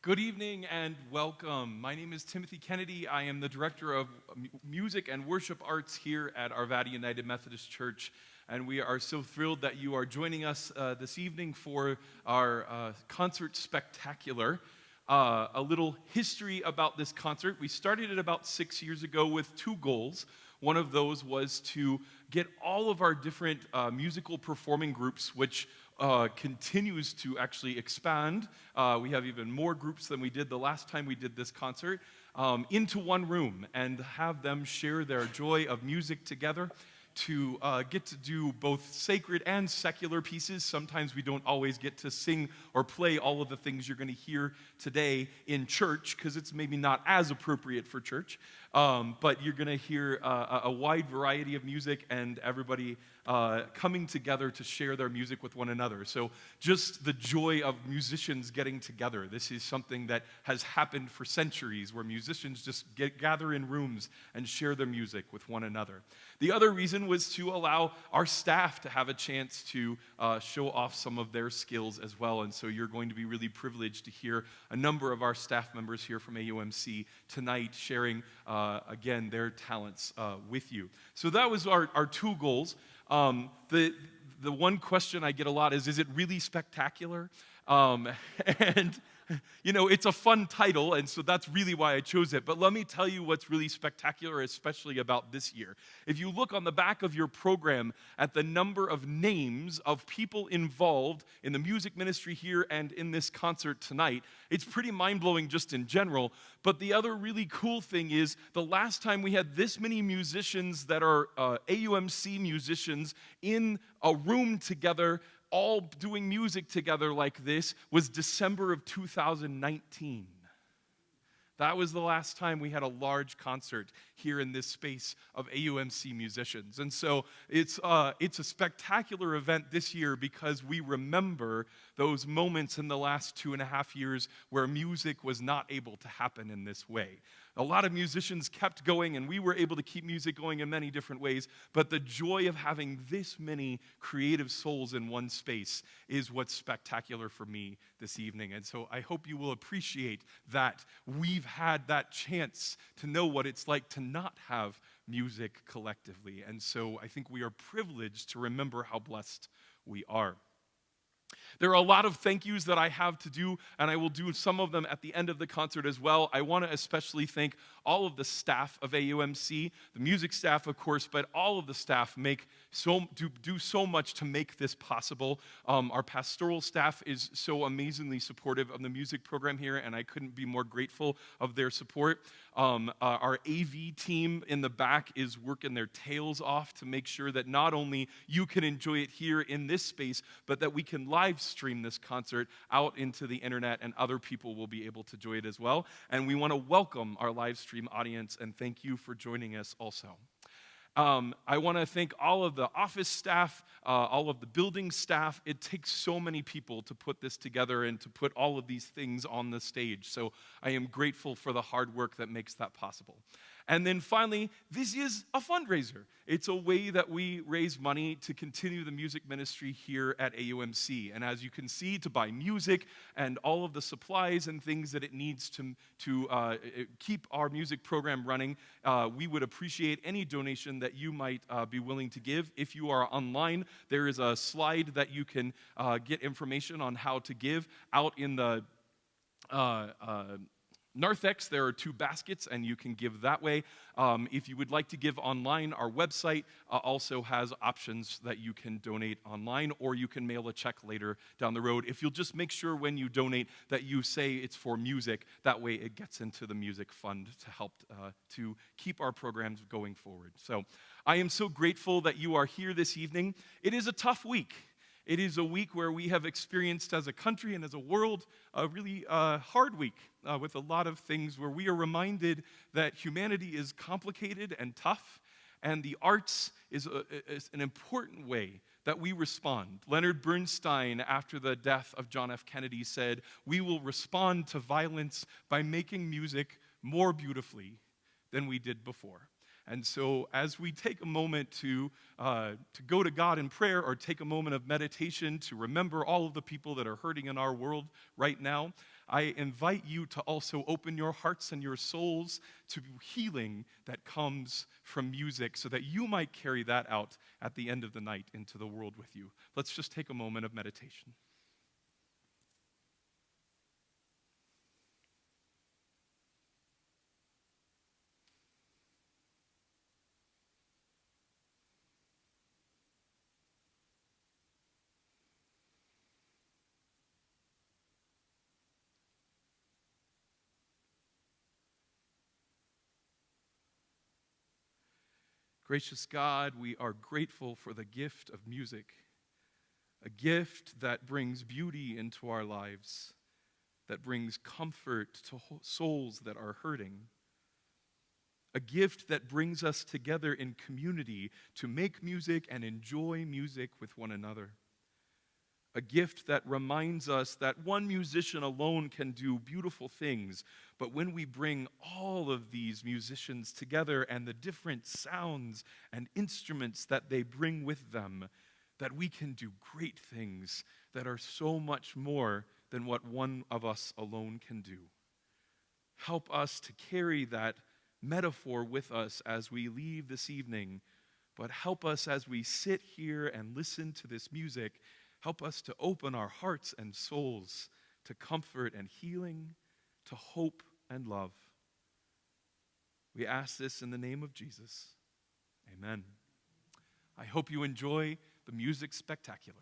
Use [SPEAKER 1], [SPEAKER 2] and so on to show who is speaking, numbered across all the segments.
[SPEAKER 1] Good evening and welcome. My name is Timothy Kennedy. I am the Director of Music and Worship Arts here at Arvada United Methodist Church, and we are so thrilled that you are joining us this evening for our concert spectacular. A little history about this concert. We started it about 6 years ago with two goals. One of those was to get all of our different musical performing groups, which continues to actually expand. We have even more groups than we did the last time we did this concert, into one room and have them share their joy of music together, to get to do both sacred and secular pieces. Sometimes we don't always get to sing or play all of the things you're going to hear today in church, because it's maybe not as appropriate for church. But you're going to hear a wide variety of music and everybody coming together to share their music with one another. So just the joy of musicians getting together. This is something that has happened for centuries, where musicians just gather in rooms and share their music with one another. The other reason was to allow our staff to have a chance to show off some of their skills as well. And so you're going to be really privileged to hear a number of our staff members here from AUMC tonight sharing, again, their talents with you. So that was our two goals. The one question I get a lot is it really spectacular? And you know, it's a fun title, and so that's really why I chose it. But let me tell you what's really spectacular, especially about this year. If you look on the back of your program at the number of names of people involved in the music ministry here and in this concert tonight, it's pretty mind-blowing just in general. But the other really cool thing is the last time we had this many musicians that are AUMC musicians in a room together, all doing music together like this, was December of 2019. That was the last time we had a large concert here in this space of AUMC musicians. And so it's a spectacular event this year because we remember those moments in the last 2.5 years where music was not able to happen in this way. A lot of musicians kept going, and we were able to keep music going in many different ways, but the joy of having this many creative souls in one space is what's spectacular for me this evening. And so I hope you will appreciate that we've had that chance to know what it's like to not have music collectively. And so I think we are privileged to remember how blessed we are. There are a lot of thank yous that I have to do, and I will do some of them at the end of the concert as well. I want to especially thank all of the staff of AUMC, the music staff, of course, but all of the staff do so much to make this possible. Our pastoral staff is so amazingly supportive of the music program here, and I couldn't be more grateful of their support. Our AV team in the back is working their tails off to make sure that not only you can enjoy it here in this space, but that we can live stream this concert out into the internet and other people will be able to enjoy it as well. And we want to welcome our live stream audience and thank you for joining us also. I want to thank all of the office staff, all of the building staff. It takes so many people to put this together and to put all of these things on the stage. So I am grateful for the hard work that makes that possible. And then finally, this is a fundraiser. It's a way that we raise money to continue the music ministry here at AUMC. And as you can see, to buy music and all of the supplies and things that it needs to keep our music program running, we would appreciate any donation that you might be willing to give. If you are online, there is a slide that you can get information on how to give out in the narthex. There are 2 baskets, and you can give that way. If you would like to give online, our website also has options that you can donate online, or you can mail a check later down the road. If you'll just make sure when you donate that you say it's for music, that way it gets into the music fund to help to keep our programs going forward. So I am so grateful that you are here this evening. It is a tough week. It is a week where we have experienced as a country and as a world a really hard week with a lot of things where we are reminded that humanity is complicated and tough, and the arts is an important way that we respond. Leonard Bernstein, after the death of John F. Kennedy, said, "We will respond to violence by making music more beautifully than we did before." And so as we take a moment to go to God in prayer, or take a moment of meditation to remember all of the people that are hurting in our world right now, I invite you to also open your hearts and your souls to healing that comes from music, so that you might carry that out at the end of the night into the world with you. Let's just take a moment of meditation. Gracious God, we are grateful for the gift of music, a gift that brings beauty into our lives, that brings comfort to souls that are hurting, a gift that brings us together in community to make music and enjoy music with one another. A gift that reminds us that one musician alone can do beautiful things, but when we bring all of these musicians together and the different sounds and instruments that they bring with them, that we can do great things that are so much more than what one of us alone can do. Help us to carry that metaphor with us as we leave this evening, but help us as we sit here and listen to this music. Help us to open our hearts and souls to comfort and healing, to hope and love. We ask this in the name of Jesus. Amen. I hope you enjoy the music spectacular.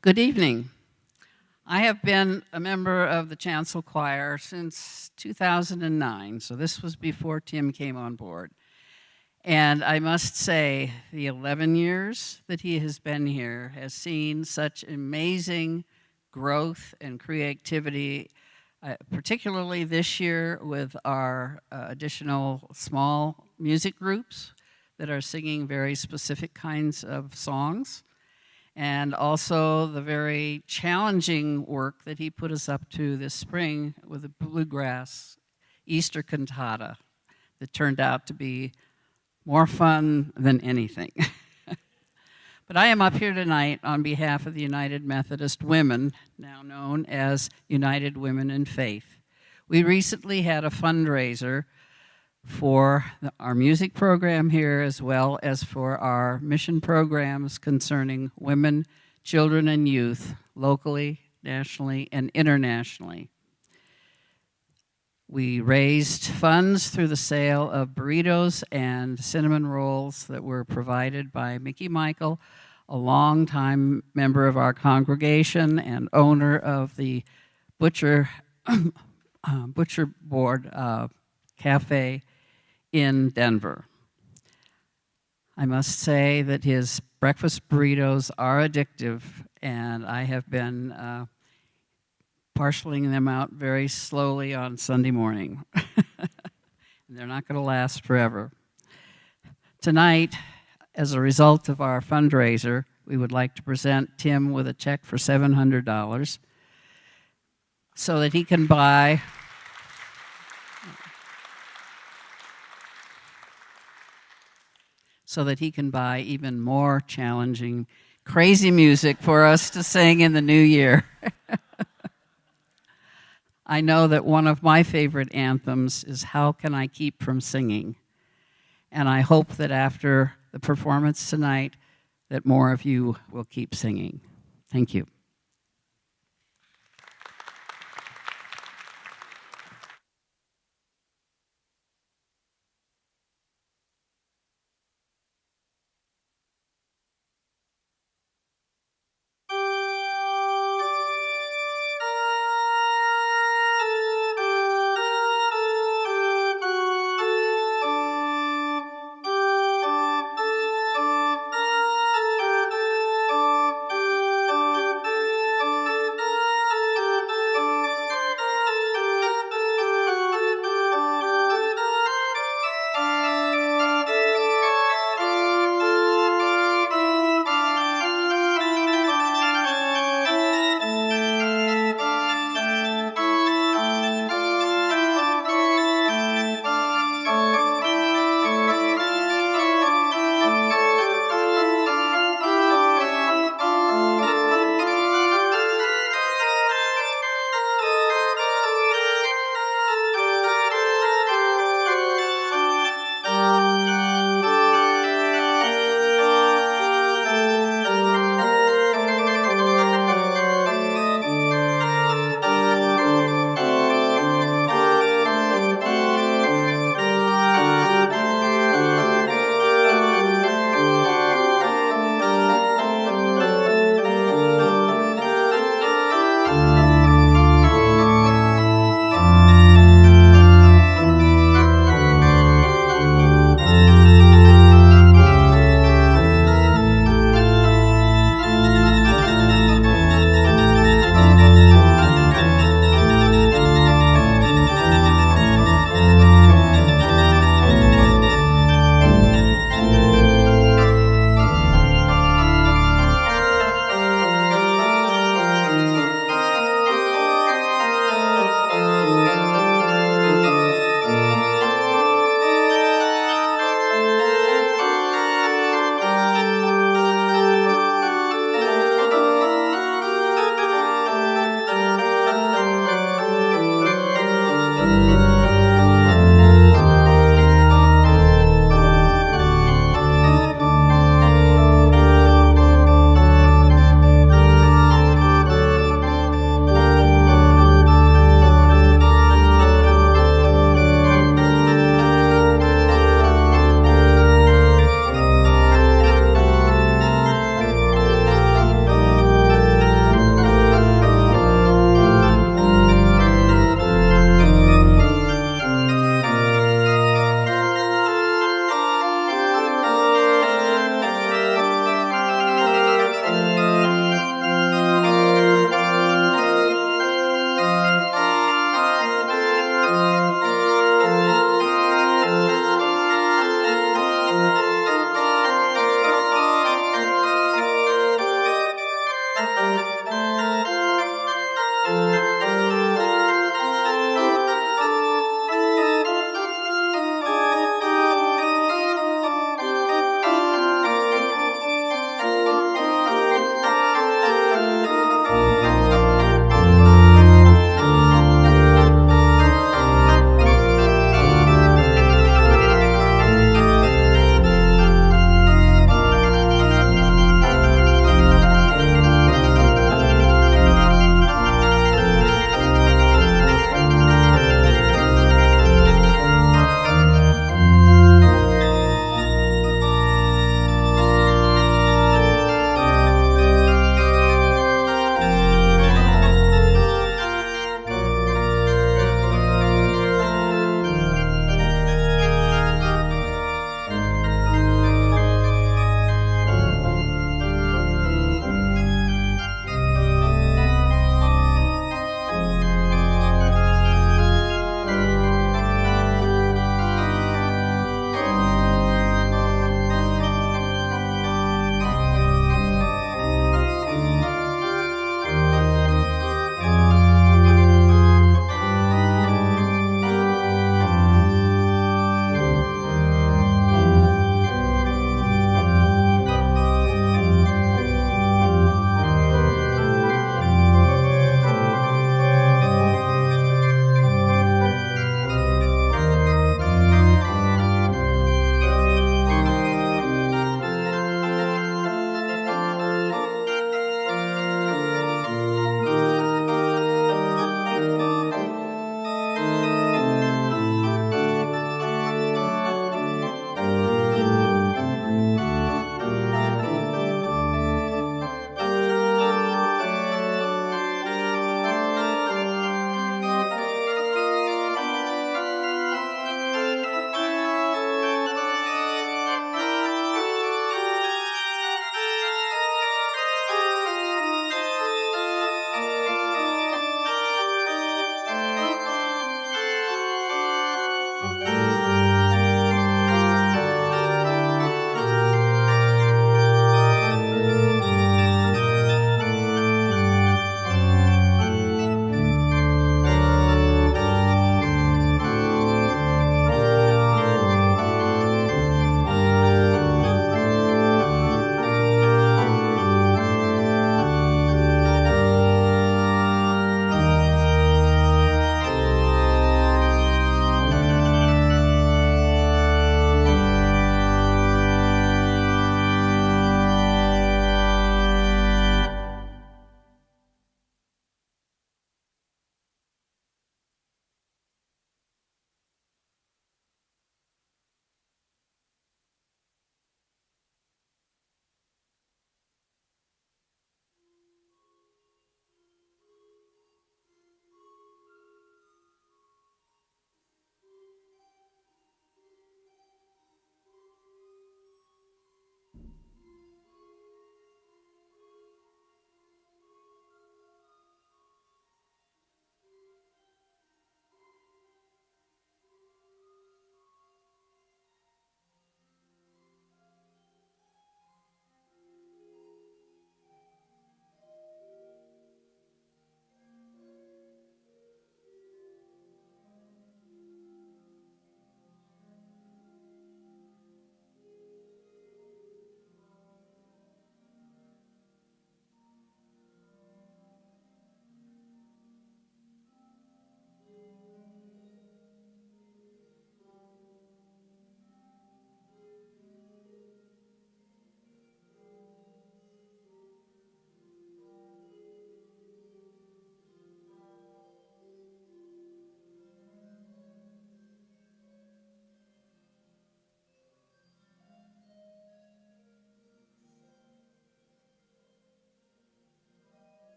[SPEAKER 2] Good evening. I have been a member of the Chancel Choir since 2009, so this was before Tim came on board. And I must say, the 11 years that he has been here has seen such amazing growth and creativity, particularly this year with our additional small music groups that are singing very specific kinds of songs, and also the very challenging work that he put us up to this spring with a bluegrass Easter cantata that turned out to be more fun than anything. But I am up here tonight on behalf of the United Methodist Women, now known as United Women in Faith. We recently had a fundraiser for our music program here, as well as for our mission programs concerning women, children, and youth, locally, nationally, and internationally. We raised funds through the sale of burritos and cinnamon rolls that were provided by Mickey Michael, a longtime member of our congregation and owner of the Butcher Board Cafe in Denver. I must say that his breakfast burritos are addictive, and I have been parceling them out very slowly on Sunday morning. They're not going to last forever. Tonight, as a result of our fundraiser, we would like to present Tim with a check for $700 so that he can buy even more challenging, crazy music for us to sing in the new year. I know that one of my favorite anthems is How Can I Keep From Singing? And I hope that after the performance tonight, that more of you will keep singing. Thank you.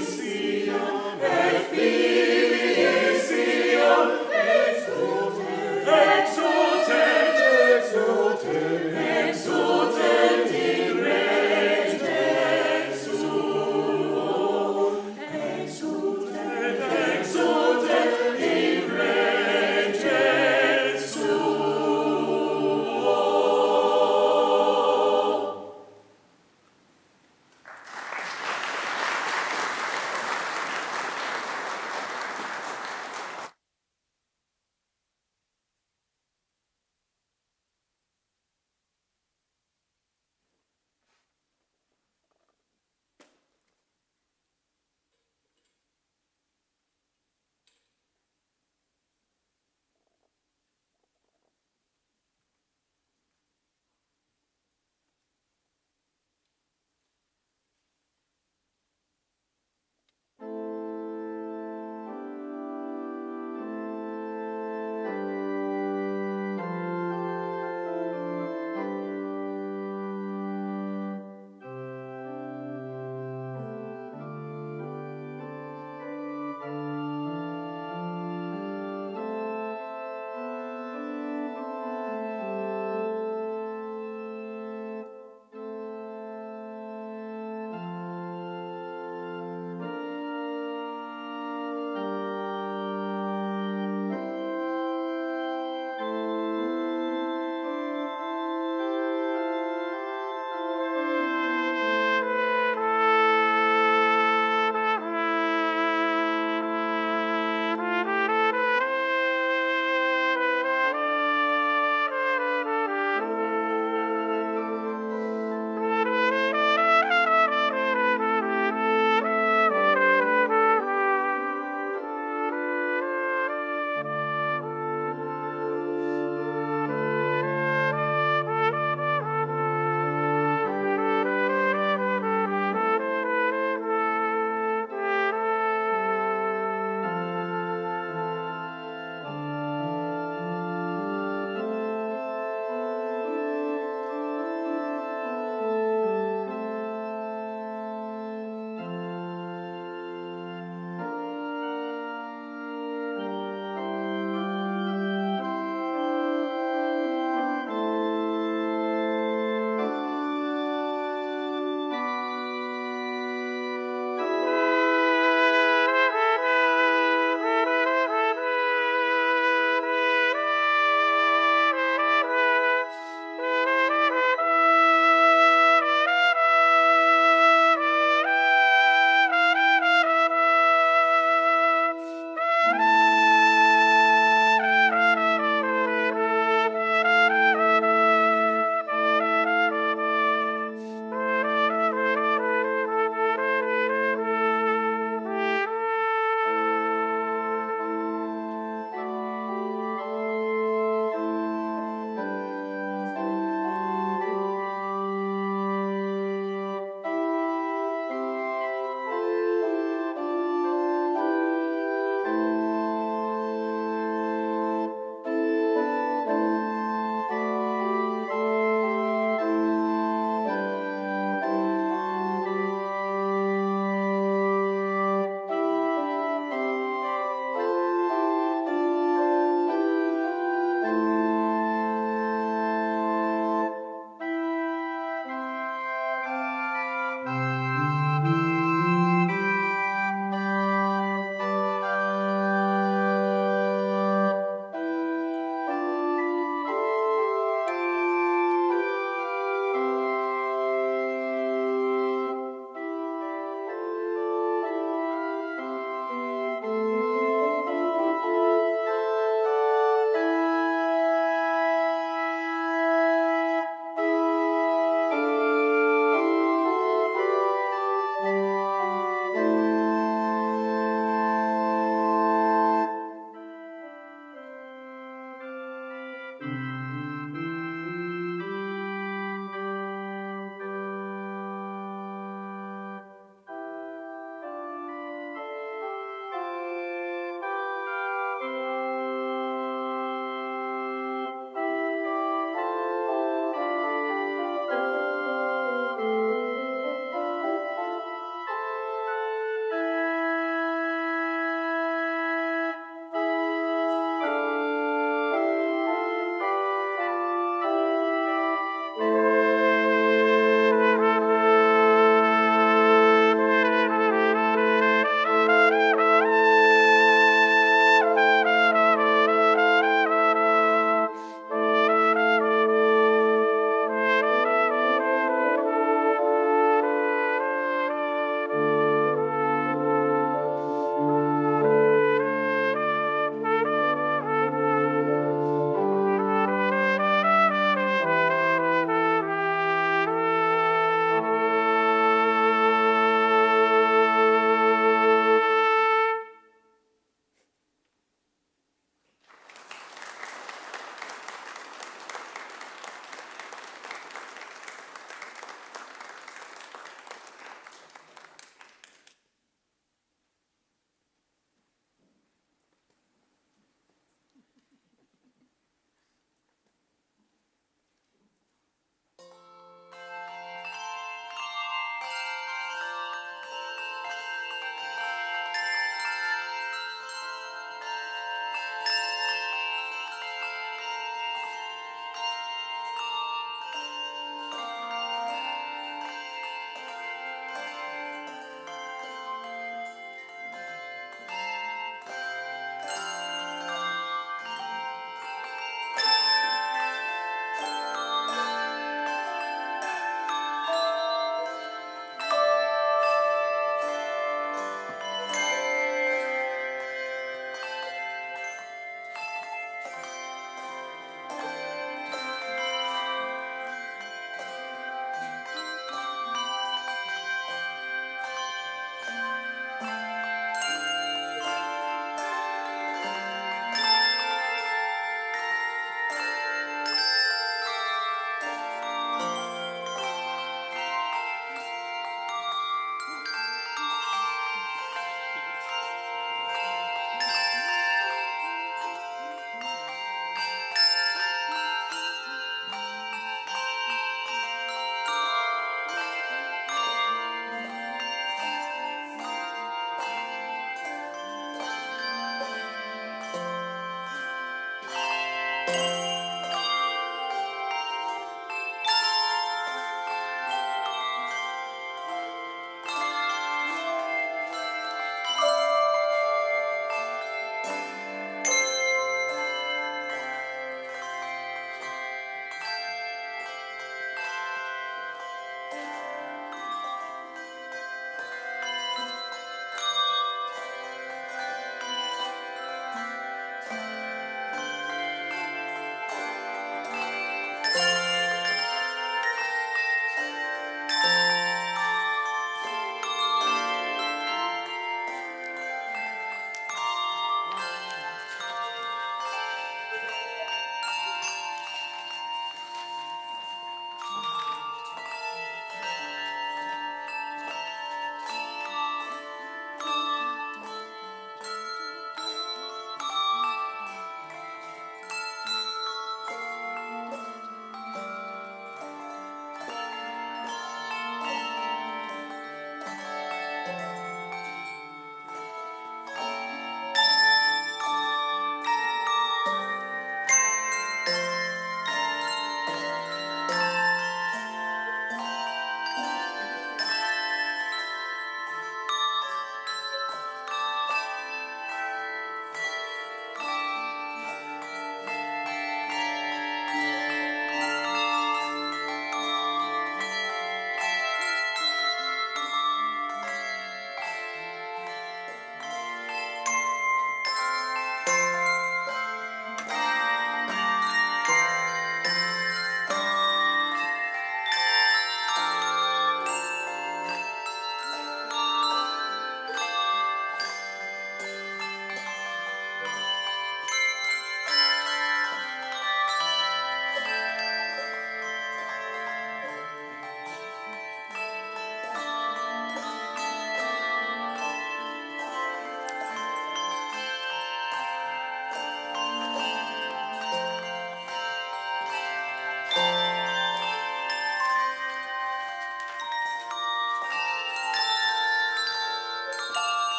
[SPEAKER 3] See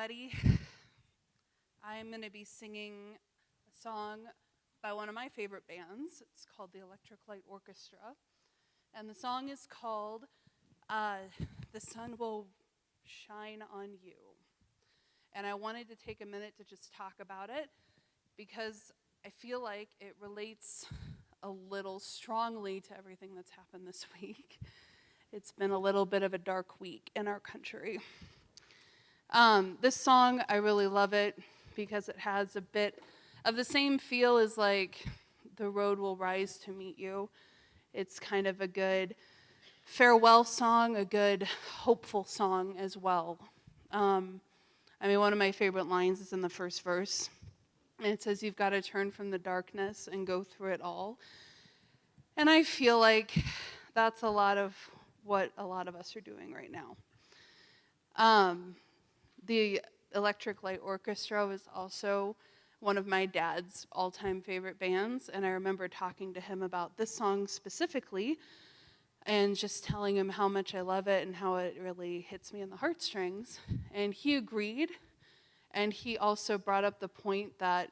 [SPEAKER 3] everybody. I'm going to be singing a song by one of my favorite bands. It's called the Electric Light Orchestra. And the song is called The Sun Will Shine on You. And I wanted to take a minute to just talk about it because I feel like it relates a little strongly to everything that's happened this week. It's been a little bit of a dark week in our country. This song, I really love it because it has a bit of the same feel as like The Road Will Rise to Meet You. It's kind of a good farewell song, a good hopeful song as well. One of my favorite lines is in the first verse. And it says, "You've got to turn from the darkness and go through it all." And I feel like that's a lot of what a lot of us are doing right now. The Electric Light Orchestra was also one of my dad's all-time favorite bands, and I remember talking to him about this song specifically and just telling him how much I love it and how it really hits me in the heartstrings. And he agreed, and he also brought up the point that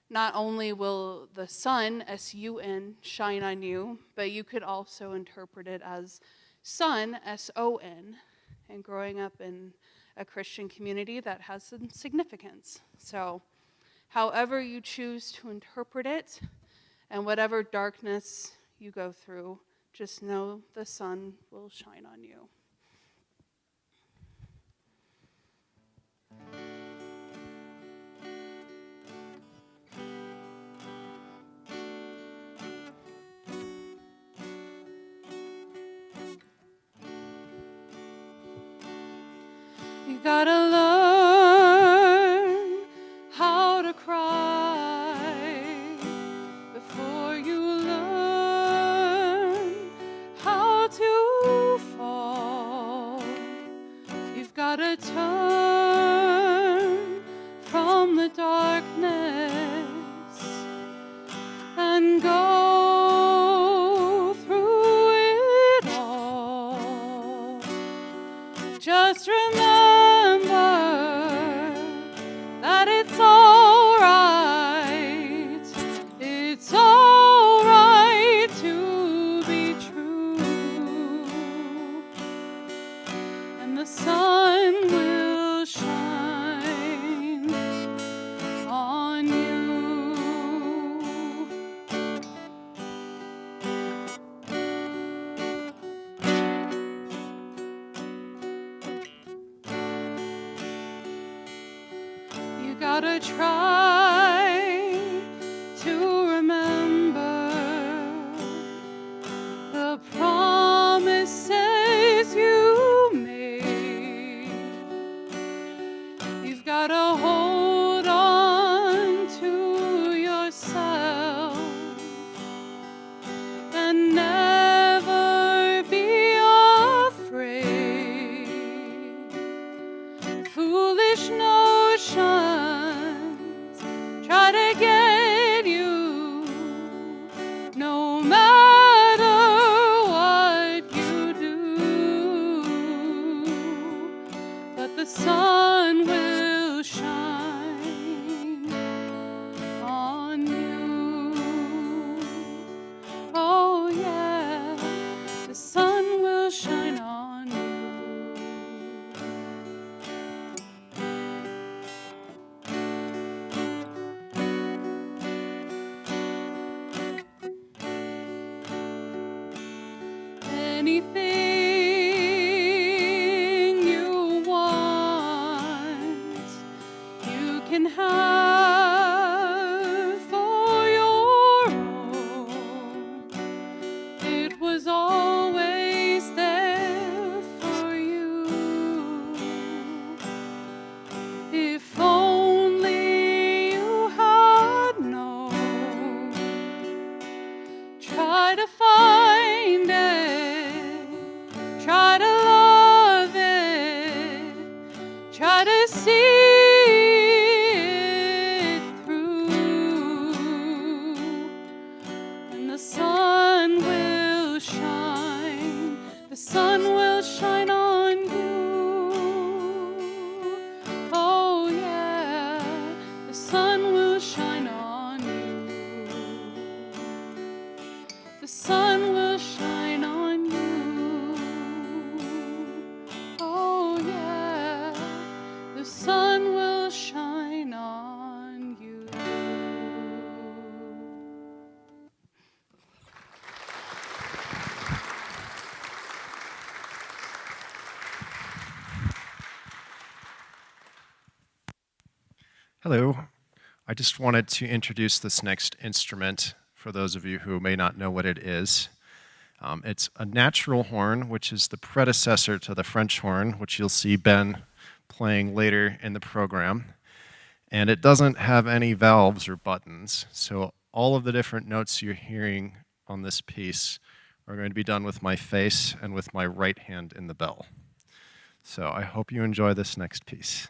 [SPEAKER 3] not only will the sun, S-U-N, shine on you, but you could also interpret it as son, S-O-N, and growing up in a Christian community, that has some significance. So however you choose to interpret it and whatever darkness you go through, just know the sun will shine on you. You gotta learn how to cry before you learn how to fall. You've gotta turn from the darkness and go through it all. Just remember that it's all right. It's all right to be true. And the sun will shine on you. You gotta try to remember the promises you made. You've gotta hold on to yourself and never be afraid. Foolish notions try to get you, no matter what you do. But the sun will shine on you. Oh yeah, the sun will shine on you. Anything you want, you can have for your own. It was always there for you. If only you had known. Try to find it, try to love it, try to see it through, and the sun will shine, the sun will shine on you. Oh
[SPEAKER 4] Hello. I just wanted to introduce this next instrument for those of you who may not know what it is. It's a natural horn, which is the predecessor to the French horn, which you'll see Ben playing later in the program. And it doesn't have any valves or buttons, so all of the different notes you're hearing on this piece are going to be done with my face and with my right hand in the bell. So I hope you enjoy this next piece.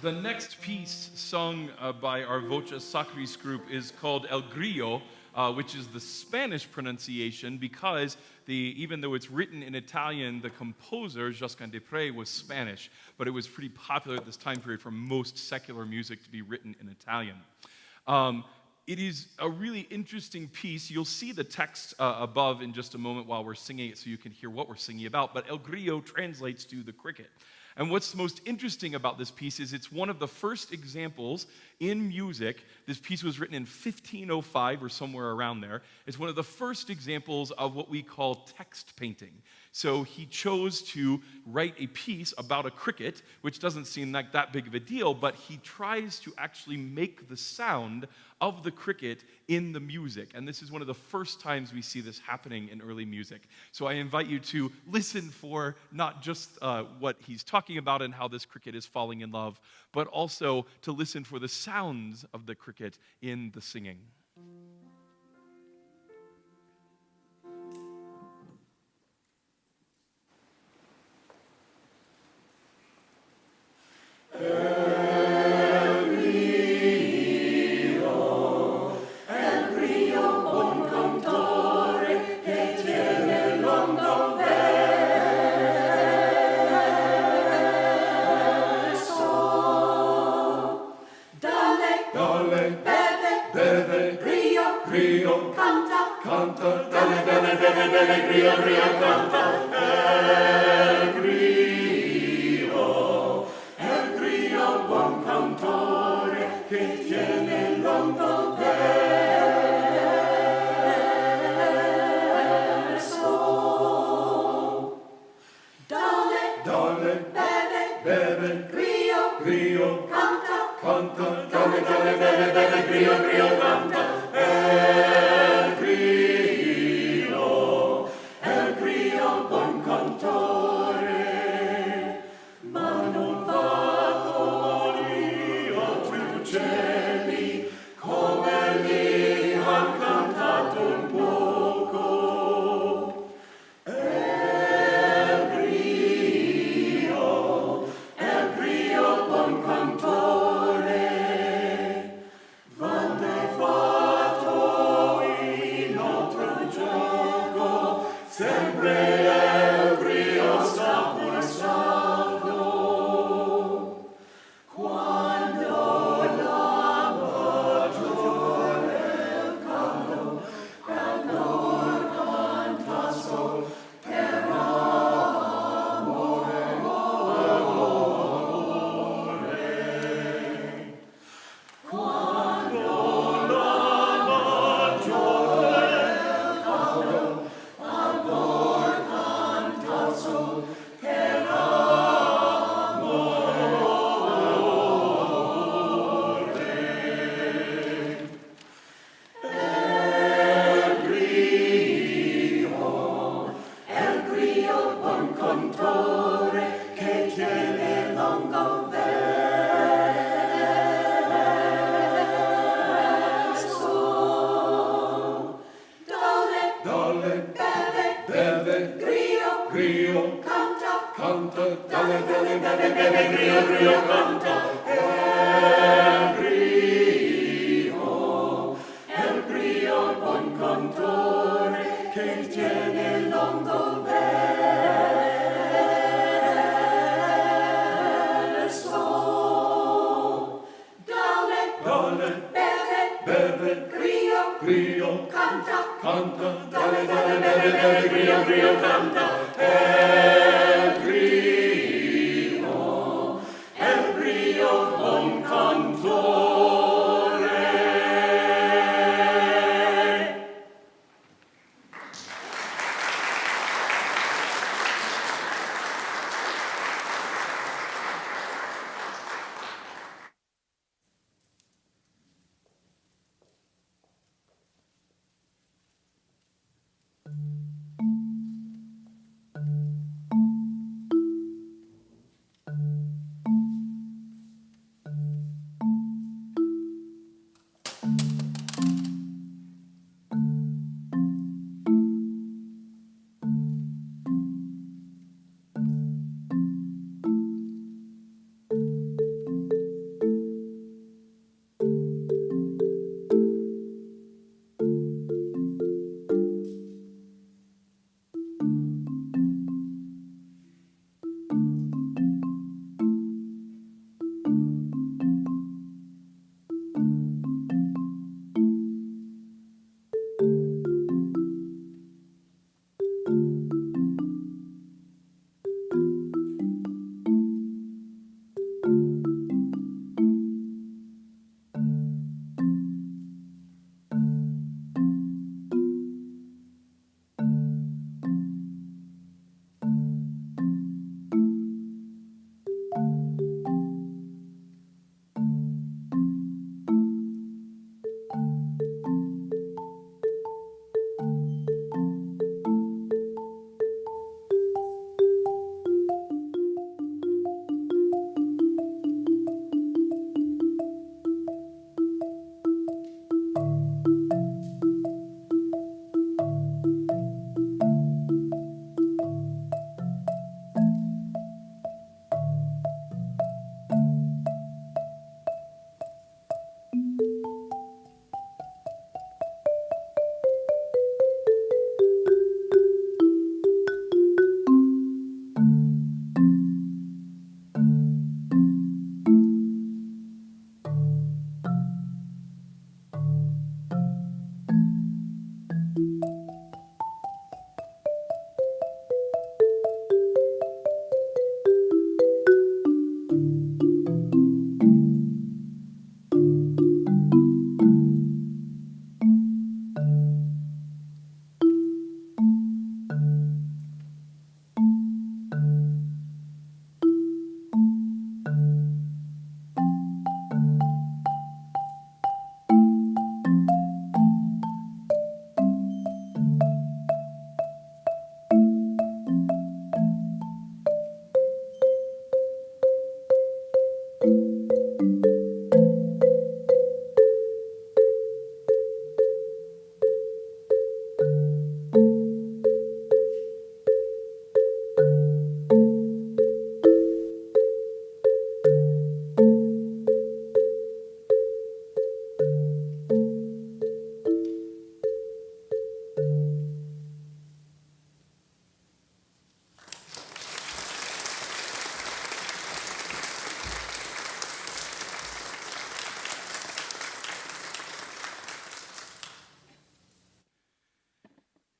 [SPEAKER 1] The next piece sung by our Voces Sacris group is called El Grillo, which is the Spanish pronunciation because even though it's written in Italian, the composer, Josquin des Prez, was Spanish, but it was pretty popular at this time period for most secular music to be written in Italian. It is a really interesting piece. You'll see the text above in just a moment while we're singing it so you can hear what we're singing about, but El Grillo translates to the cricket. And what's most interesting about this piece is it's one of the first examples in music. This piece was written in 1505 or somewhere around there. It's one of the first examples of what we call text painting. So he chose to write a piece about a cricket, which doesn't seem like that big of a deal, but he tries to actually make the sound of the cricket in the music. And this is one of the first times we see this happening in early music. So I invite you to listen for not just what he's talking about and how this cricket is falling in love, but also to listen for the sounds of the cricket in the singing.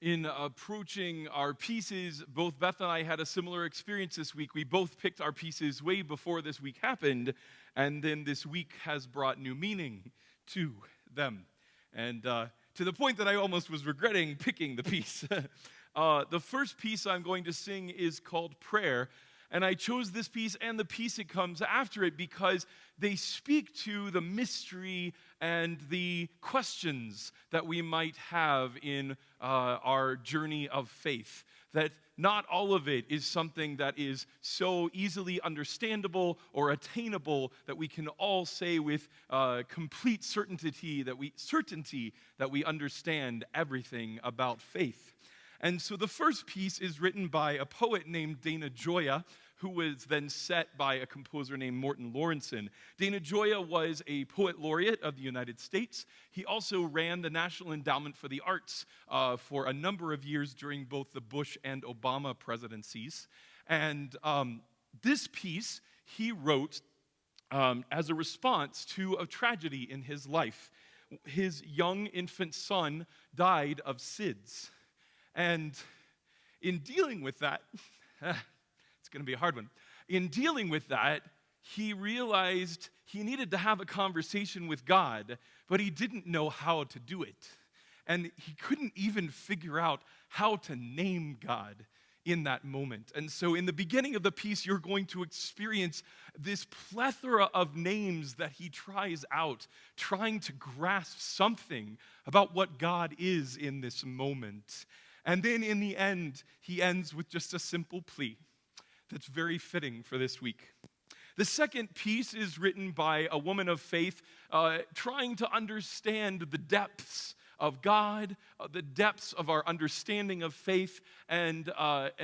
[SPEAKER 1] In approaching our pieces, both Beth and I had a similar experience this week. We both picked our pieces way before this week happened, and then this week has brought new meaning to them. And to the point that I almost was regretting picking the piece. The first piece I'm going to sing is called Prayer. And I chose this piece and the piece that comes after it because they speak to the mystery and the questions that we might have in our journey of faith. That not all of it is something that is so easily understandable or attainable that we can all say with complete certainty that we understand everything about faith. And so the first piece is written by a poet named Dana Gioia, who was then set by a composer named Morton Lawrenson. Dana Gioia was a poet laureate of the United States. He also ran the National Endowment for the Arts for a number of years during both the Bush and Obama presidencies. And this piece he wrote as a response to a tragedy in his life. His young infant son died of SIDS. And in dealing with that, it's going to be a hard one. In dealing with that, he realized he needed to have a conversation with God, but he didn't know how to do it. And he couldn't even figure out how to name God in that moment. And so in the beginning of the piece, you're going to experience this plethora of names that he tries out, trying to grasp something about what God is in this moment. And then in the end, he ends with just a simple plea that's very fitting for this week. The second piece is written by a woman of faith trying to understand the depths of God, the depths of our understanding of faith, and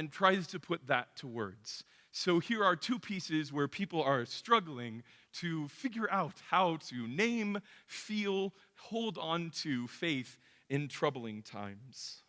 [SPEAKER 1] tries to put that to words. So here are two pieces where people are struggling to figure out how to name, feel, hold on to faith in troubling times.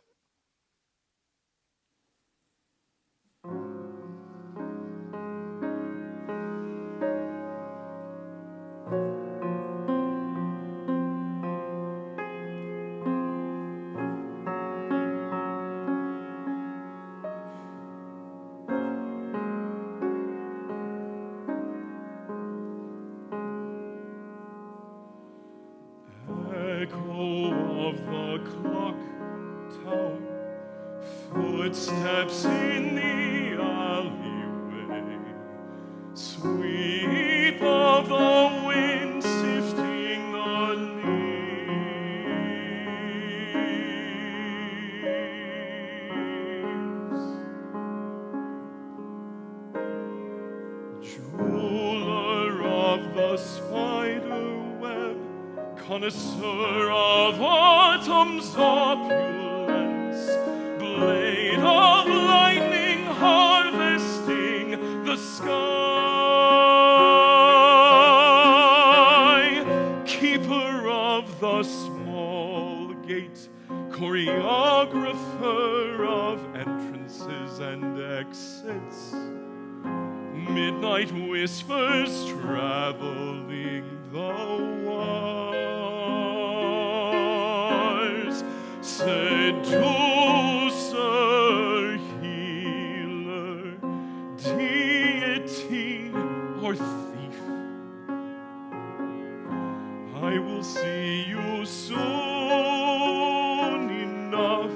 [SPEAKER 1] Echo of the clock tower, footsteps in the alleyway, sweep of the wind sifting the leaves. Jeweler of the spider web, connoisseur of autumn's opulence, blade of lightning harvesting the sky, keeper of the small gate, choreographer of entrances and exits, midnight whispers traveling the wires, seducer, healer, deity, or thief, I will see you soon enough.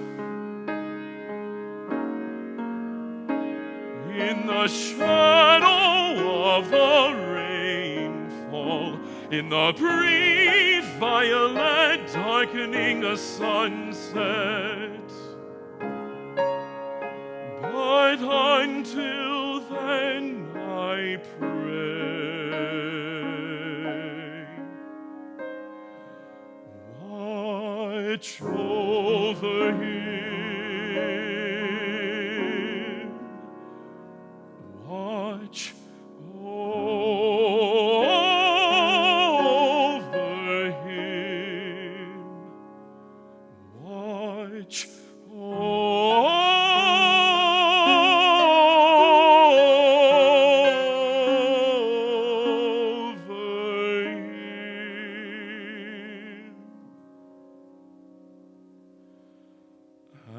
[SPEAKER 1] In the shadow of the rainfall, in the brief violet darkening a sunset. But until then I pray. Watch over him. Watch over him. Watch over him.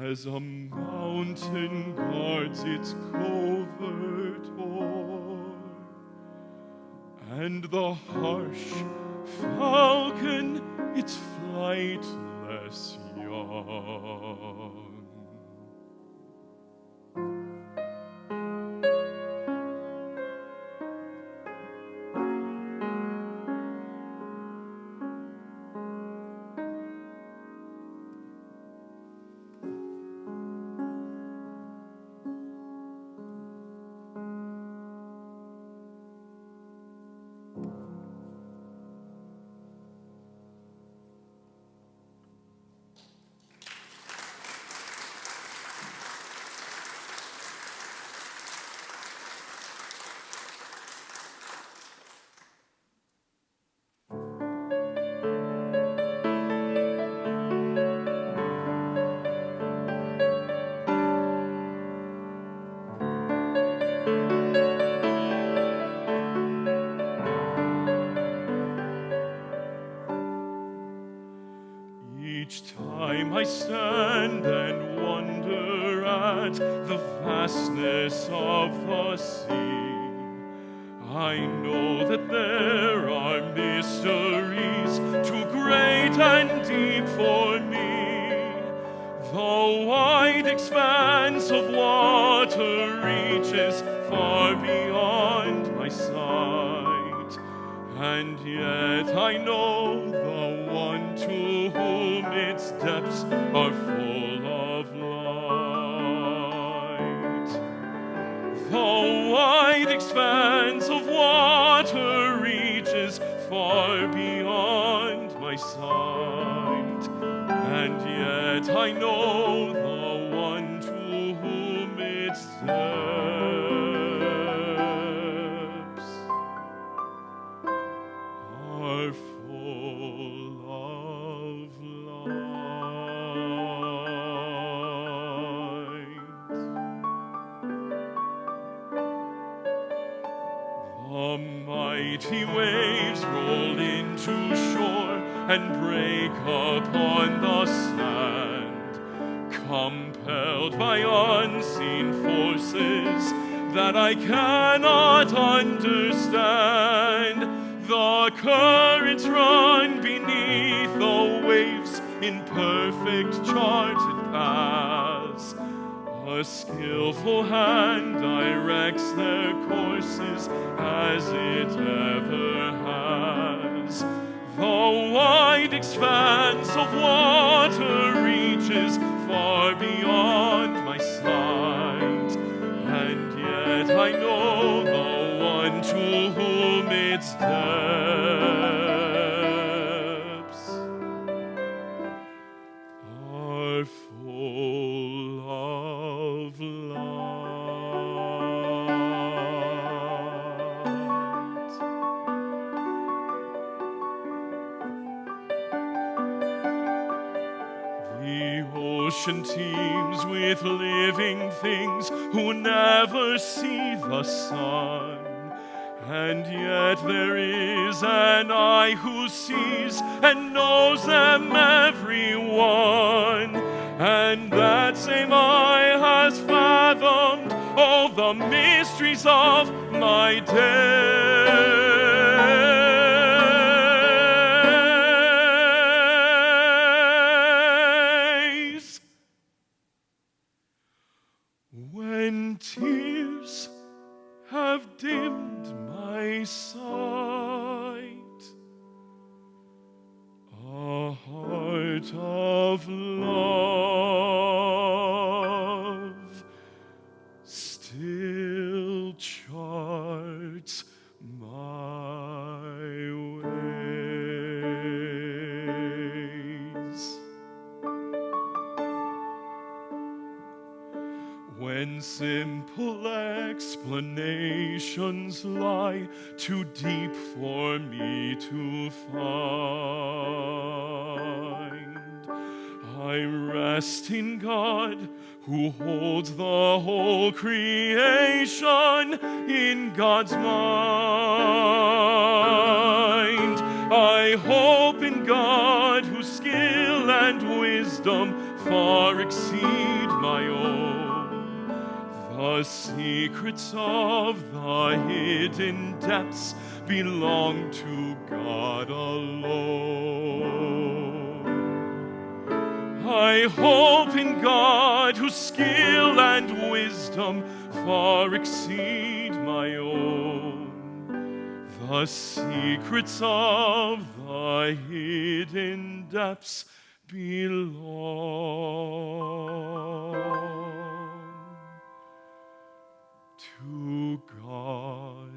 [SPEAKER 1] as a mountain guards its covert o'er, and the harsh falcon its flightless young. Each time I stand and wonder at the vastness of the sea, I know that there are mysteries too great and deep for me. The wide expanse of water reaches far beyond my sight, and yet I know the one to whom its depths are full of light. The wide expanse of water reaches far beyond my sight, and yet I know the one to whom its depths are full of light. The mighty waves roll into shore and break upon the sand, compelled by unseen forces that I cannot understand. The currents run beneath the waves in perfect charted paths. A skillful hand directs their courses as it ever has. The wide expanse of water reaches far beyond my sight, and yet I know the one to whom its depths are full of light. The ocean teems with living things who never see the sun, and yet there is an eye who sees and knows them every one, and that same eye has fathomed all the mysteries of my days. When tears have dimmed my sight, a heart of love still charts my ways. When simple explanations lie too deep for me to find, I rest in God, who holds the whole creation in God's mind. I hope in God, whose skill skill and wisdom far exceed my own. The secrets of the hidden depths belong to God alone. I hope in God, whose skill and wisdom far exceed my own. The secrets of the hidden depths belong to God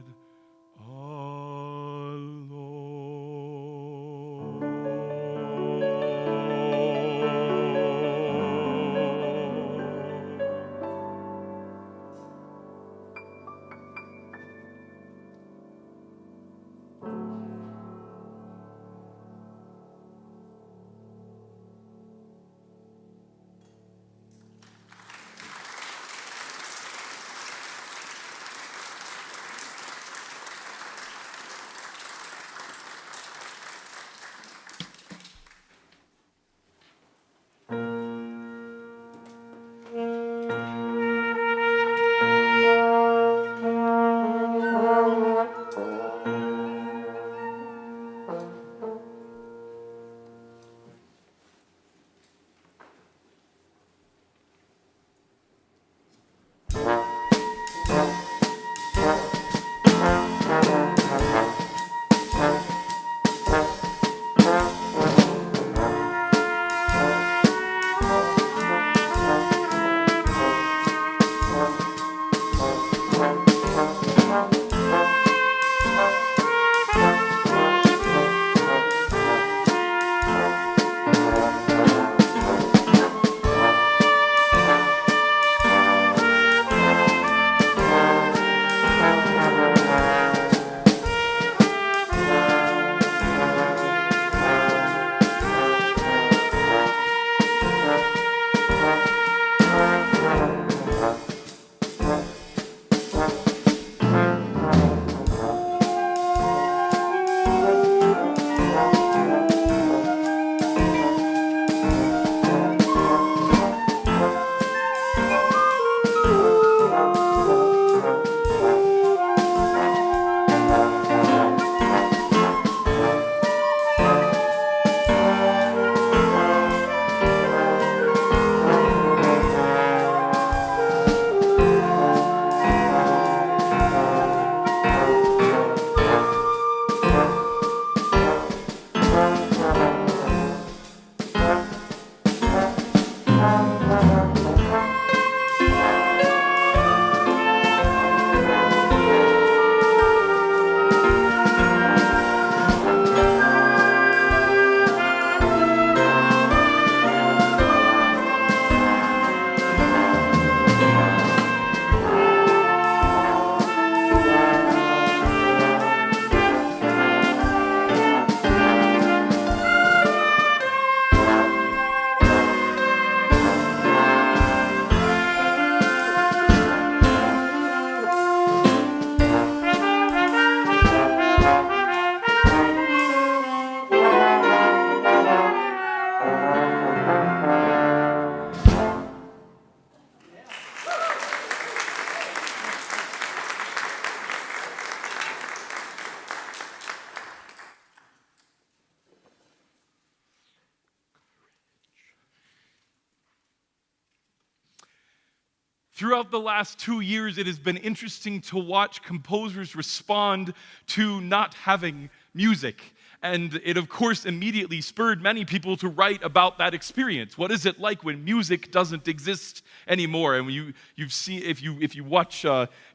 [SPEAKER 1] Throughout the last 2 years, it has been interesting to watch composers respond to not having music. And it, of course, immediately spurred many people to write about that experience. What is it like when music doesn't exist anymore? And when you've seen, if you watch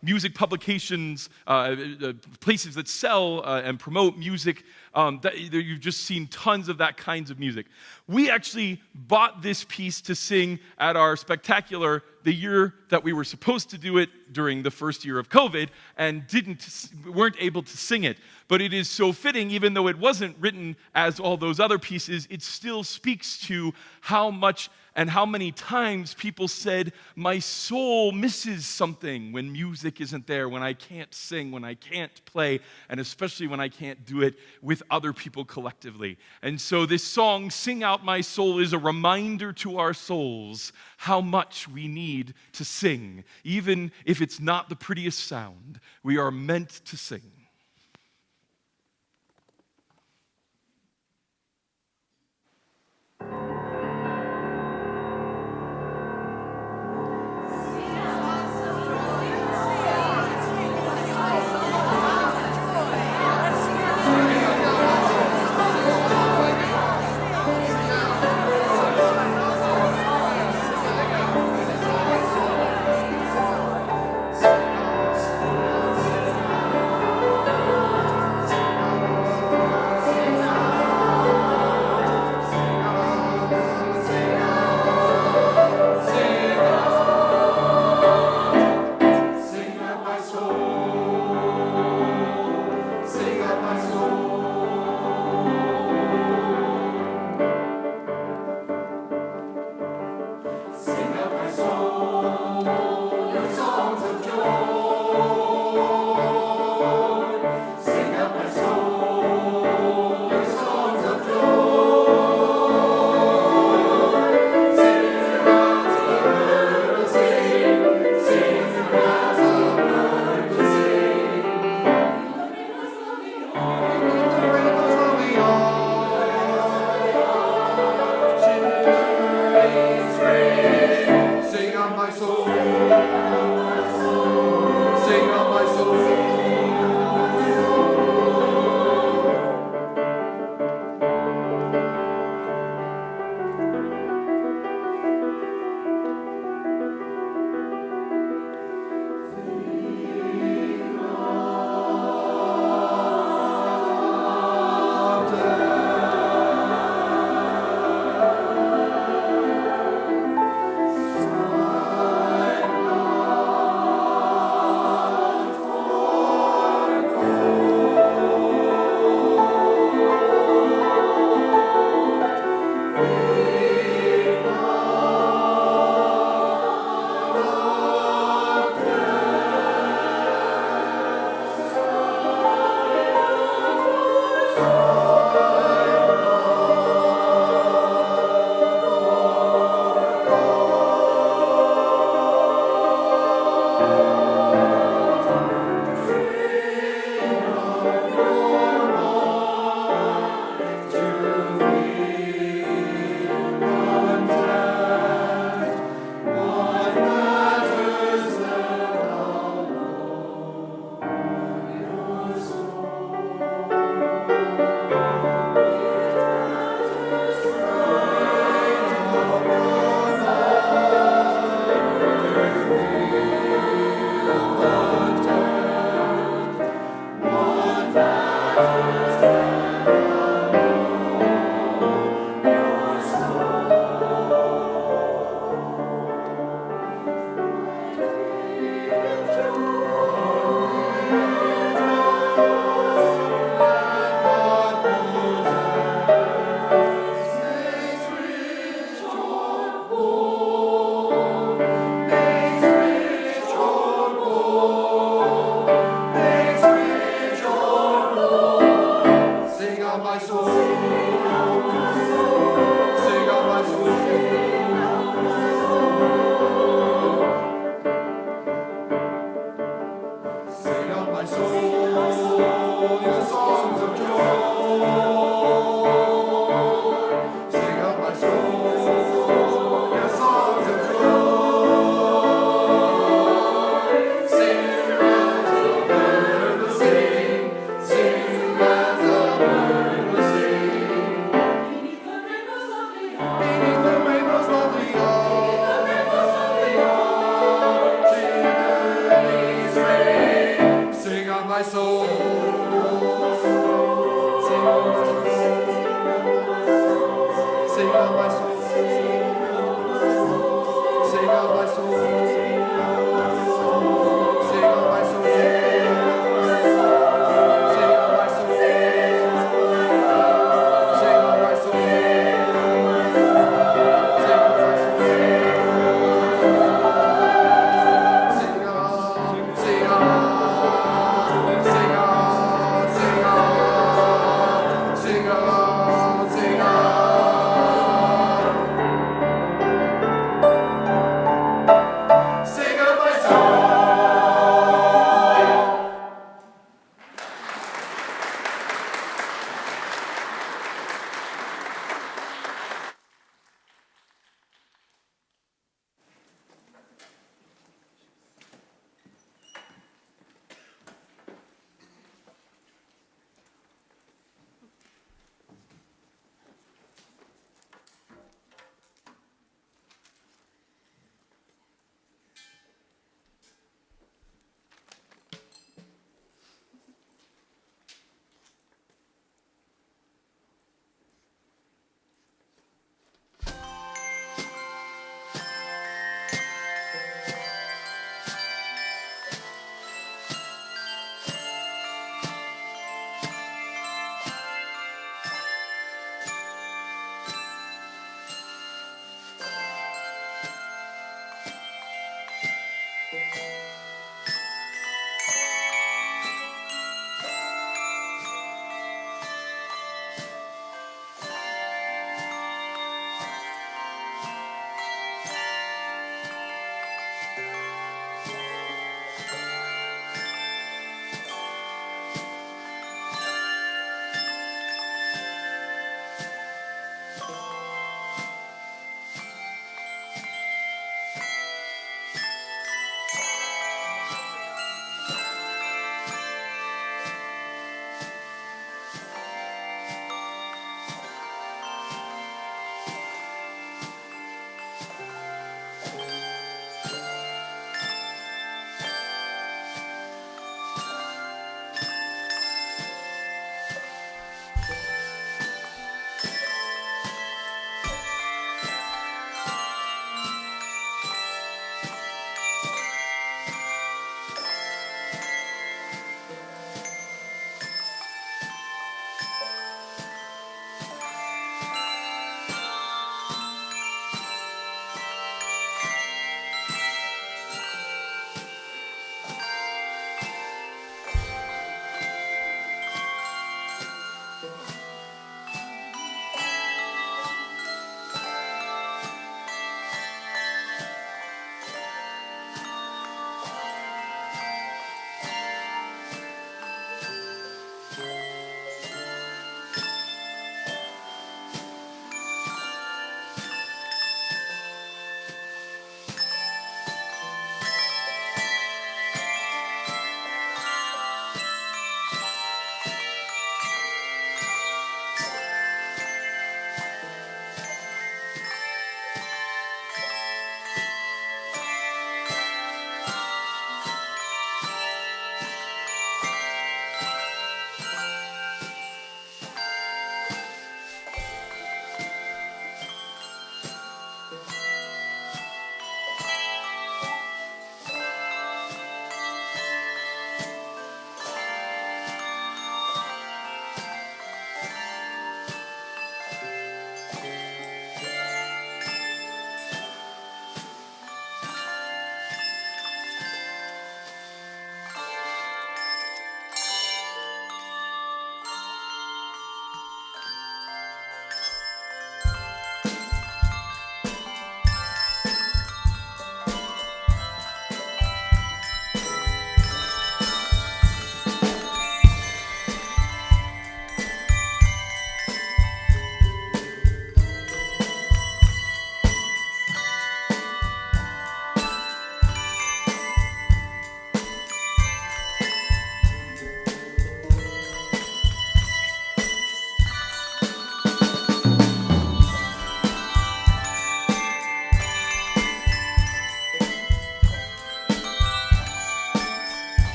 [SPEAKER 1] music publications, places that sell and promote music, you've just seen tons of that kinds of music. We actually bought this piece to sing at our spectacular the year that we were supposed to do it during the first year of COVID and weren't able to sing it. But it is so fitting, even though it wasn't written as all those other pieces, it still speaks to how much and how many times people said, my soul misses something when music isn't there, when I can't sing, when I can't play, and especially when I can't do it with other people collectively. And so this song, Sing Out My Soul, is a reminder to our souls how much we need to sing. Even if it's not the prettiest sound, we are meant to sing.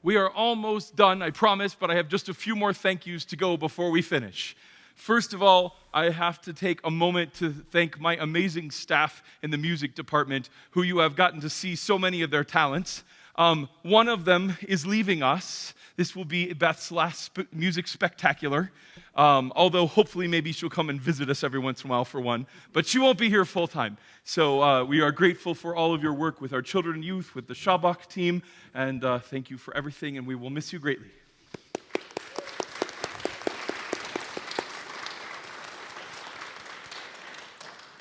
[SPEAKER 1] We are almost done, I promise, but I have just a few more thank yous to go before we finish. First of all, I have to take a moment to thank my amazing staff in the music department, who you have gotten to see so many of their talents. One of them is leaving us. This will be Beth's last music spectacular, although hopefully maybe she'll come and visit us every once in a while for one, but she won't be here full time. So we are grateful for all of your work with our children and youth, with the Shabach team, and thank you for everything, and we will miss you greatly.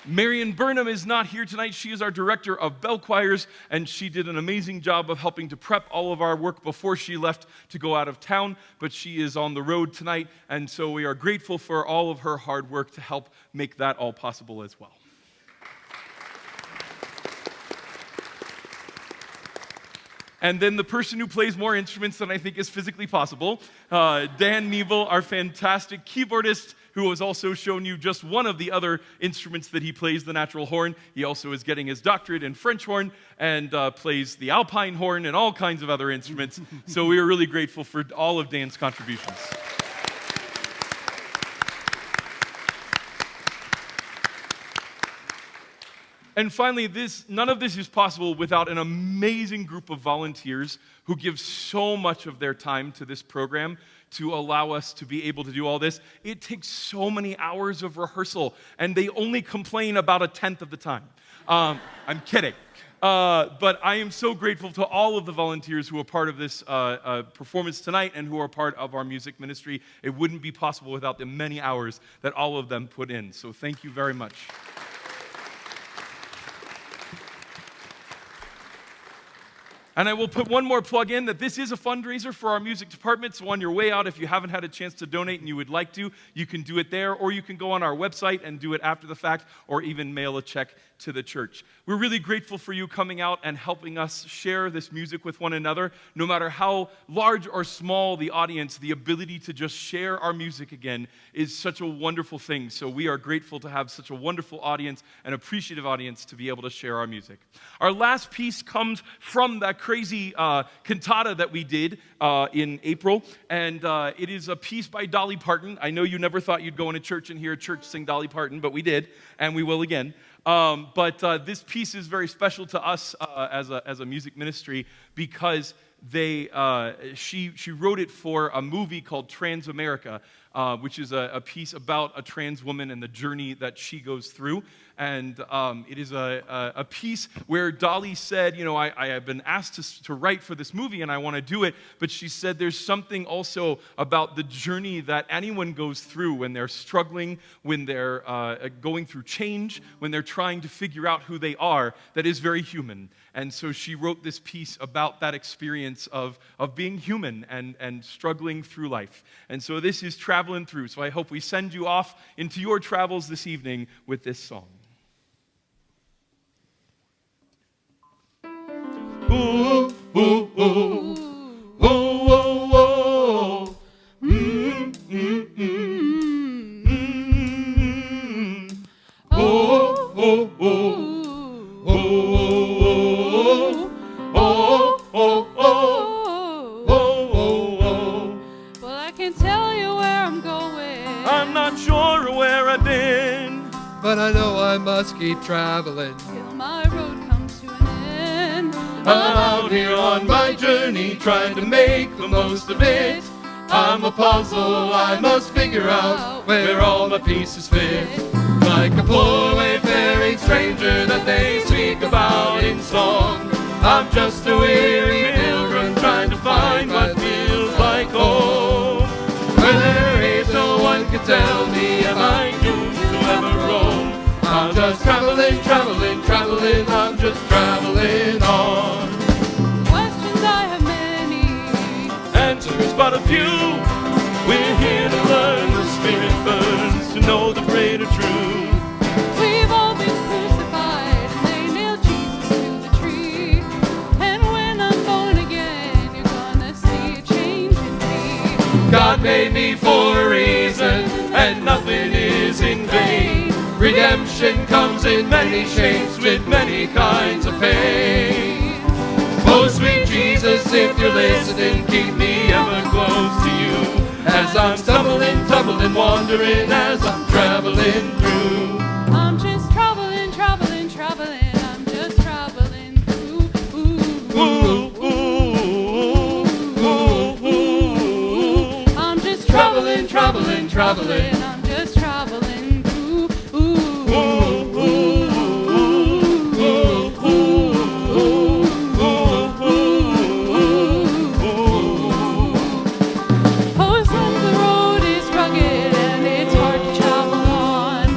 [SPEAKER 1] Marion Burnham is not here tonight. She is our director of bell choirs, and she did an amazing job of helping to prep all of our work before she left to go out of town, but she is on the road tonight, and so we are grateful for all of her hard work to help make that all possible as well. And then the person who plays more instruments than I think is physically possible, Dan Neville, our fantastic keyboardist, who has also shown you just one of the other instruments that he plays, the natural horn. He also is getting his doctorate in French horn and plays the alpine horn and all kinds of other instruments. So we are really grateful for all of Dan's contributions. And finally, none of this is possible without an amazing group of volunteers who give so much of their time to this program to allow us to be able to do all this. It takes so many hours of rehearsal, and they only complain about 1/10 of the time. I'm kidding. But I am so grateful to all of the volunteers who are part of this performance tonight and who are part of our music ministry. It wouldn't be possible without the many hours that all of them put in. So thank you very much. And I will put one more plug in that this is a fundraiser for our music department, so on your way out, if you haven't had a chance to donate and you would like to, you can do it there, or you can go on our website and do it after the fact, or even mail a check to the church. We're really grateful for you coming out and helping us share this music with one another. No matter how large or small the audience, the ability to just share our music again is such a wonderful thing. So we are grateful to have such a wonderful audience, an appreciative audience, to be able to share our music. Our last piece comes from that crazy cantata that we did in April, and it is a piece by Dolly Parton. I know you never thought you'd go into church and hear a church sing Dolly Parton, but we did, and we will again. But this piece is very special to us as a music ministry because she wrote it for a movie called Trans-America, which is a piece about a trans woman and the journey that she goes through. And it is a piece where Dolly said, you know, I have been asked to write for this movie and I want to do it, but she said there's something also about the journey that anyone goes through when they're struggling, when they're going through change, when they're trying to figure out who they are, that is very human. And so she wrote this piece about that experience of being human and struggling through life. And so this is Traveling Through. So I hope we send you off into your travels this evening with this song. Ooh, ooh, ooh, ooh, ooh, ooh. Mm, mm, mm, mm. Oh, oh, oh, oh, oh, oh, oh, oh.
[SPEAKER 3] Well, I can tell you where I'm going.
[SPEAKER 1] I'm not sure where I've been,
[SPEAKER 5] but I know I must keep traveling
[SPEAKER 3] till my road comes to an end.
[SPEAKER 1] I'm out here on my journey trying to make the most of it. I'm a puzzle, I must figure out where all my pieces fit. Like a poor wayfaring stranger that they speak about in song, I'm just a weary pilgrim trying to find what feels like home. Where there is no one can tell me am I doomed to ever roam. I'm just traveling, traveling, traveling, I'm just traveling on.
[SPEAKER 3] Questions I have many,
[SPEAKER 1] Answers but a few. We're here to learn, the Spirit burns to know the greater truth.
[SPEAKER 3] we've all been crucified and they nailed Jesus to the tree. And when I'm born again, you're gonna see a change in me.
[SPEAKER 1] God made me for a reason, and nothing is in vain. Redemption comes in many shapes with many kinds of pain. Oh, sweet Jesus,
[SPEAKER 5] Jesus, if you're listening, keep me ever close to you. As I'm stumbling, tumbling, wandering, as I'm traveling through.
[SPEAKER 3] I'm just traveling, traveling, traveling. I'm just traveling through. I'm just traveling, traveling, traveling. I'm just traveling through. Sometimes the road is rugged and it's hard to travel on,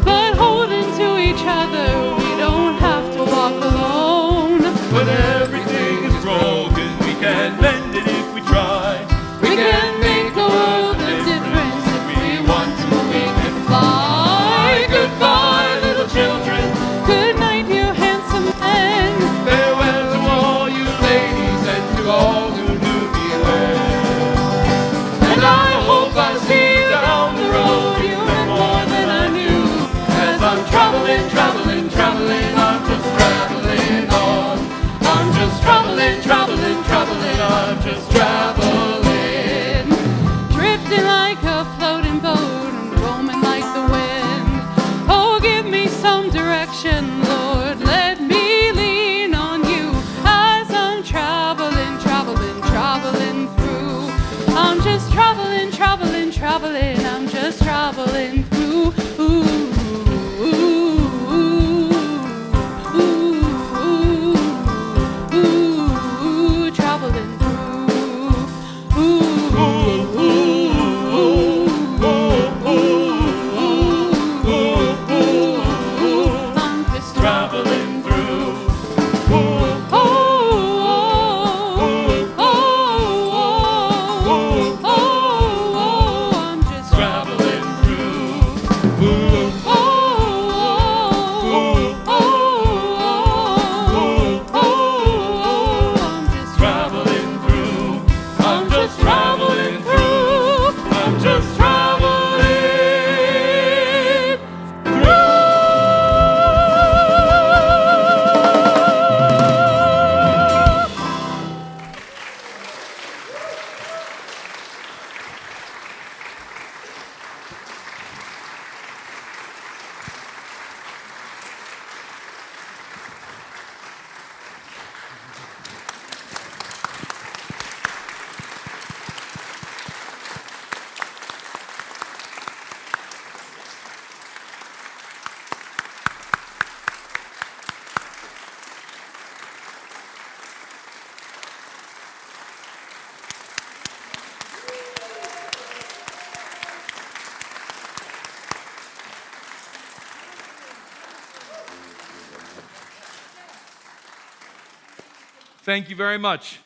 [SPEAKER 3] but holding to each other, we don't have to walk alone.
[SPEAKER 5] When everything is broken, we can mend it if we try.
[SPEAKER 3] We can make a world of difference if we want to. We can fly.
[SPEAKER 5] Goodbye, little children.
[SPEAKER 3] Good night, you handsome men.
[SPEAKER 5] Farewell to all you ladies and to all who knew me well. And I hope I see down the road you meant more than I knew. As I'm traveling, traveling, traveling, I'm just traveling on. I'm just traveling, traveling, traveling, I'm just traveling.
[SPEAKER 3] Drifting like a floating boat and roaming like the wind. Oh, give me some direction, Lord. Let me lean on you as I'm traveling, traveling, traveling through. I'm just traveling, traveling, traveling. I'm just traveling through. Traveling I'm just
[SPEAKER 5] Traveling through.
[SPEAKER 3] I'm just
[SPEAKER 5] Traveling through.
[SPEAKER 3] I'm just
[SPEAKER 5] Traveling through. I'm just traveling through. I'm just traveling
[SPEAKER 1] Thank you very much.